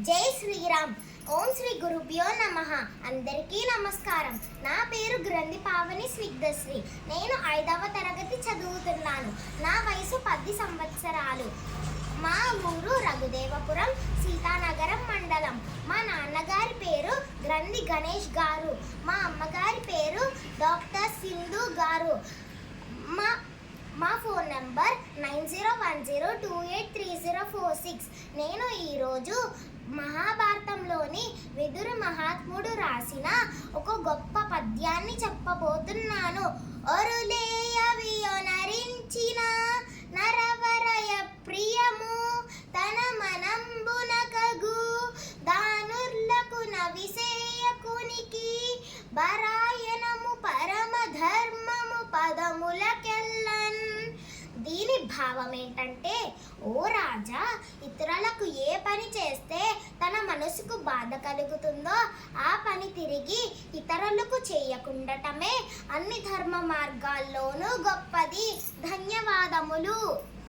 జై శ్రీరామ్. ఓం శ్రీ గురుభ్యో నమః. అందరికీ నమస్కారం. నా పేరు గ్రంథి పావని స్నిగ్ధశ్రీ. నేను 5వ తరగతి చదువుతున్నాను. నా వయసు 10 సంవత్సరాలు. మా ఊరు రఘుదేవపురం, సీతానగరం మండలం. మా నాన్నగారి పేరు గ్రంథి గణేష్ గారు. మా అమ్మగారి పేరు డాక్టర్ సింధు గారు. మా ఫోన్ నంబర్ 9010283046. నేను ఈరోజు మహాభారతంలోని విదుర మహాత్ముడు రాసిన ఒక గొప్ప పద్యాన్ని చెప్పబోతున్నాను. ఒరులేయవియొనరించిన నరవరయ ప్రియము తన మనంబునకగు దానుర్లకు నవిసేయకునికి బరాయనము పరమ ధర్మము పదములకెల్లన్. దీని భావం ఏంటంటే, ఓ రాజా, ఇతరులకు ఏ పని చేస్తే తన మనసుకు బాధ కలుగుతుందో ఆ పని తిరిగి ఇతరులకు చేయకుండటమే అన్ని ధర్మ మార్గాల్లోనూ గొప్పది. ధన్యవాదములు.